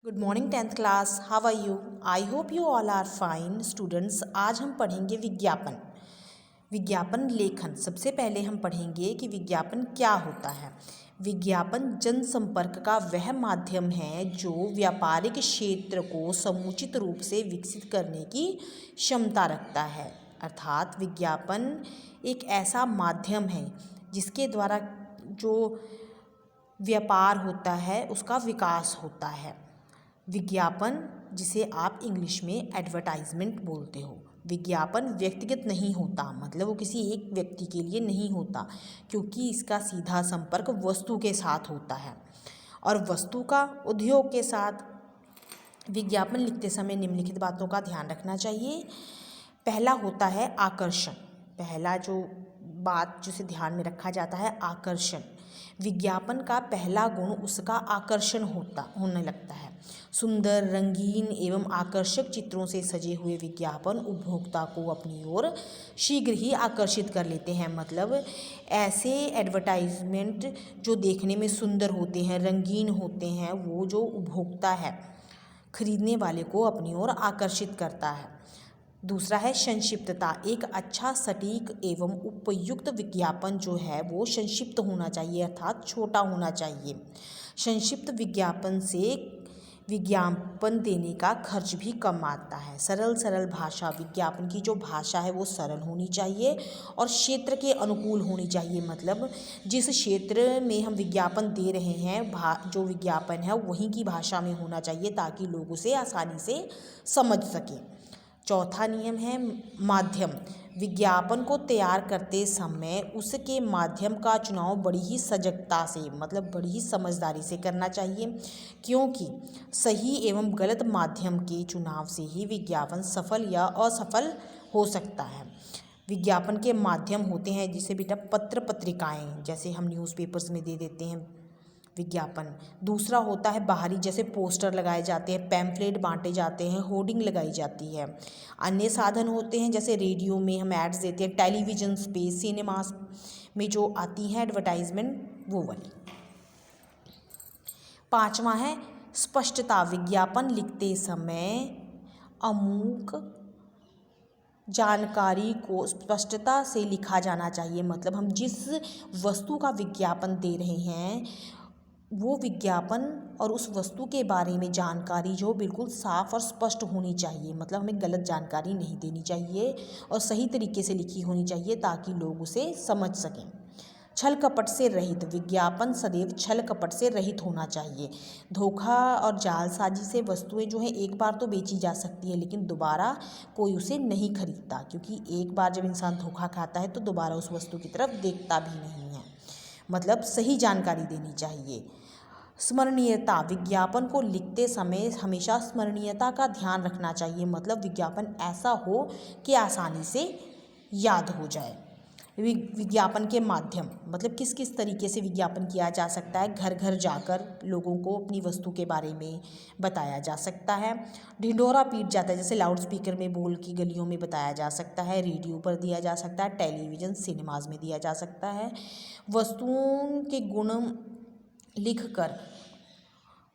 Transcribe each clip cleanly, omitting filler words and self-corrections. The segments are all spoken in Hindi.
Good morning tenth class, how are you? I hope you all are fine students. आज हम पढ़ेंगे विज्ञापन। विज्ञापन लेखन। सबसे पहले हम पढ़ेंगे कि विज्ञापन क्या होता है। विज्ञापन जनसंपर्क का वह माध्यम है जो व्यापारिक क्षेत्र को समुचित रूप से विकसित करने की क्षमता रखता है। अर्थात विज्ञापन एक ऐसा माध्यम है जिसके द्वारा जो व्यापार होता है उसका विकास होता है। विज्ञापन, जिसे आप इंग्लिश में एडवर्टाइजमेंट बोलते हो, विज्ञापन व्यक्तिगत नहीं होता, मतलब वो किसी एक व्यक्ति के लिए नहीं होता, क्योंकि इसका सीधा संपर्क वस्तु के साथ होता है और वस्तु का उद्योग के साथ। विज्ञापन लिखते समय निम्नलिखित बातों का ध्यान रखना चाहिए। पहला होता है आकर्षण। पहला जो बात जिसे ध्यान में रखा जाता है, आकर्षण। विज्ञापन का पहला गुण उसका आकर्षण होने लगता है। सुंदर, रंगीन एवं आकर्षक चित्रों से सजे हुए विज्ञापन उपभोक्ता को अपनी ओर शीघ्र ही आकर्षित कर लेते हैं। मतलब ऐसे एडवर्टाइजमेंट जो देखने में सुंदर होते हैं, रंगीन होते हैं, वो जो उपभोक्ता है, खरीदने वाले को अपनी ओर आकर्षित करता है। दूसरा है संक्षिप्तता। एक अच्छा, सटीक एवं उपयुक्त विज्ञापन जो है वो संक्षिप्त होना चाहिए, अर्थात छोटा होना चाहिए। संक्षिप्त विज्ञापन से विज्ञापन देने का खर्च भी कम आता है। सरल भाषा। विज्ञापन की जो भाषा है वो सरल होनी चाहिए और क्षेत्र के अनुकूल होनी चाहिए। मतलब जिस क्षेत्र में हम विज्ञापन दे रहे हैं, जो विज्ञापन है वहीं की भाषा में होना चाहिए ताकि लोग उसे आसानी से समझ सकें। चौथा नियम है माध्यम। विज्ञापन को तैयार करते समय उसके माध्यम का चुनाव बड़ी ही सजगता से, मतलब बड़ी ही समझदारी से करना चाहिए, क्योंकि सही एवं गलत माध्यम के चुनाव से ही विज्ञापन सफल या असफल हो सकता है। विज्ञापन के माध्यम होते हैं जैसे बेटा पत्र पत्रिकाएं, जैसे हम न्यूज़पेपर्स में दे देते हैं विज्ञापन। दूसरा होता है बाहरी, जैसे पोस्टर लगाए जाते हैं, पैम्फलेट बांटे जाते हैं, होर्डिंग लगाई जाती है। अन्य साधन होते हैं जैसे रेडियो में हम एड्स देते हैं, टेलीविजन पे, सिनेमास में जो आती है एडवर्टाइजमेंट, वो वाली। पांचवा है स्पष्टता। विज्ञापन लिखते समय अमूक जानकारी को स्पष्टता से लिखा जाना चाहिए। मतलब हम जिस वस्तु का विज्ञापन दे रहे हैं वो विज्ञापन और उस वस्तु के बारे में जानकारी जो बिल्कुल साफ और स्पष्ट होनी चाहिए। मतलब हमें गलत जानकारी नहीं देनी चाहिए और सही तरीके से लिखी होनी चाहिए ताकि लोग उसे समझ सकें। छल कपट से रहित। विज्ञापन सदैव छल कपट से रहित होना चाहिए। धोखा और जालसाजी से वस्तुएं जो हैं एक बार तो बेची जा सकती है, लेकिन दोबारा कोई उसे नहीं खरीदता, क्योंकि एक बार जब इंसान धोखा खाता है तो दोबारा उस वस्तु की तरफ देखता भी नहीं है। मतलब सही जानकारी देनी चाहिए। स्मरणीयता। विज्ञापन को लिखते समय हमेशा स्मरणीयता का ध्यान रखना चाहिए। मतलब विज्ञापन ऐसा हो कि आसानी से याद हो जाए। विज्ञापन के माध्यम, मतलब किस किस तरीके से विज्ञापन किया जा सकता है। घर घर जाकर लोगों को अपनी वस्तु के बारे में बताया जा सकता है। ढिंढोरा पीट जाता है, जैसे लाउड स्पीकर में बोल की गलियों में बताया जा सकता है। रेडियो पर दिया जा सकता है, टेलीविज़न, सिनेमाज में दिया जा सकता है। वस्तुओं के गुण लिखकर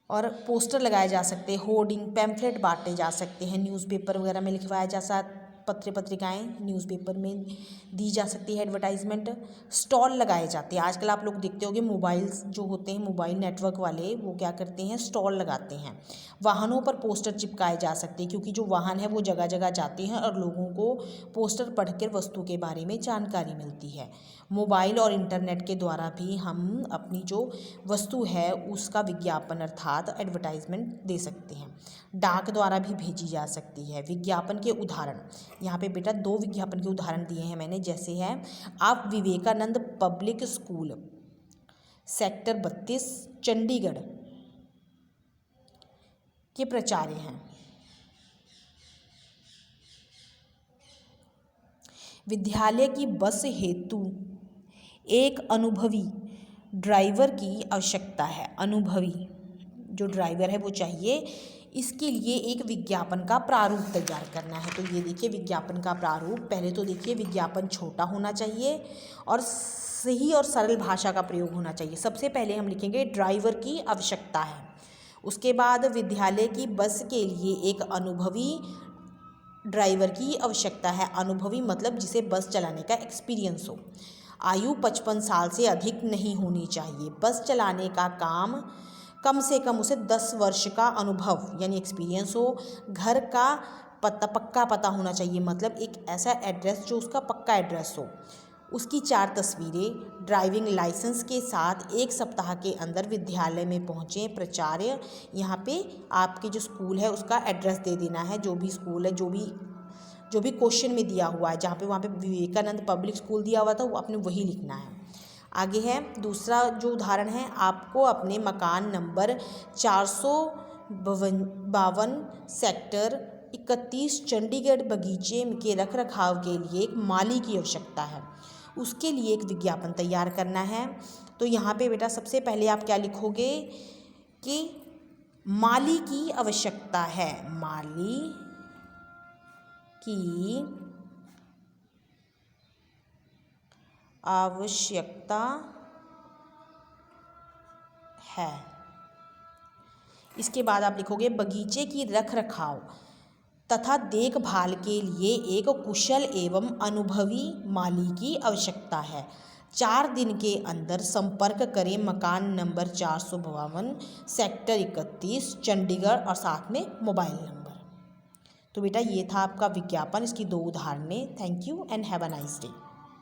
और पोस्टर लगाए जा सकते हैं, होर्डिंग, पैम्फलेट बांटे जा सकते हैं, न्यूज़पेपर वगैरह में लिखवाया जा सकता, पत्र पत्रिकाएं न्यूज़पेपर में दी जा सकती है एडवर्टाइजमेंट। स्टॉल लगाए जाते हैं। आजकल आप लोग देखते होंगे मोबाइल्स जो होते हैं, मोबाइल नेटवर्क वाले, वो क्या करते हैं, स्टॉल लगाते हैं। वाहनों पर पोस्टर चिपकाए जा सकते हैं, क्योंकि जो वाहन है वो जगह जगह जाते हैं और लोगों को पोस्टर पढ़कर वस्तु के बारे में जानकारी मिलती है। मोबाइल और इंटरनेट के द्वारा भी हम अपनी जो वस्तु है उसका विज्ञापन अर्थात एडवर्टाइजमेंट दे सकते हैं। डाक द्वारा भी भेजी जा सकती है। विज्ञापन के उदाहरण, यहाँ पे बेटा 2 विज्ञापन के उदाहरण दिए हैं मैंने, जैसे है आप Vivekananda public school, sector 32, Chandigarh के प्राचार्य हैं। विद्यालय की बस हेतु एक अनुभवी ड्राइवर की आवश्यकता है। अनुभवी जो ड्राइवर है वो चाहिए। इसके लिए एक विज्ञापन का प्रारूप तैयार करना है। तो ये देखिए विज्ञापन का प्रारूप। पहले तो देखिए विज्ञापन छोटा होना चाहिए और सही और सरल भाषा का प्रयोग होना चाहिए। सबसे पहले हम लिखेंगे ड्राइवर की आवश्यकता है। उसके बाद विद्यालय की बस के लिए एक अनुभवी ड्राइवर की आवश्यकता है। अनुभवी मतलब जिसे बस चलाने का एक्सपीरियंस हो। आयु 55 साल से अधिक नहीं होनी चाहिए। बस चलाने का काम कम से कम उसे 10 वर्ष का अनुभव यानी एक्सपीरियंस हो। घर का पक्का पता होना चाहिए, मतलब एक ऐसा एड्रेस जो उसका पक्का एड्रेस हो। उसकी 4 तस्वीरें। ड्राइविंग लाइसेंस के साथ 1 सप्ताह के अंदर विद्यालय में पहुँचें। प्राचार्य, यहाँ पे आपके जो स्कूल है उसका एड्रेस दे देना है, जो भी स्कूल है, जो भी क्वेश्चन में दिया हुआ है, जहाँ पे वहाँ पे विवेकानंद पब्लिक स्कूल दिया हुआ था वो आपने वही लिखना है। आगे है दूसरा जो उदाहरण है, आपको अपने मकान नंबर 452 सेक्टर 31 चंडीगढ़ बगीचे के रखरखाव के लिए एक माली की आवश्यकता है। उसके लिए एक विज्ञापन तैयार करना है। तो यहाँ पे बेटा सबसे पहले आप क्या लिखोगे कि माली की आवश्यकता है। माली की आवश्यकता है। इसके बाद आप लिखोगे बगीचे की रखरखाव तथा देखभाल के लिए एक कुशल एवं अनुभवी माली की आवश्यकता है। 4 दिन के अंदर संपर्क करें मकान नंबर 452 सेक्टर 31 चंडीगढ़ और साथ में मोबाइल नंबर। तो बेटा ये था आपका विज्ञापन, इसकी 2 उदाहरणें। Thank you and have a nice day.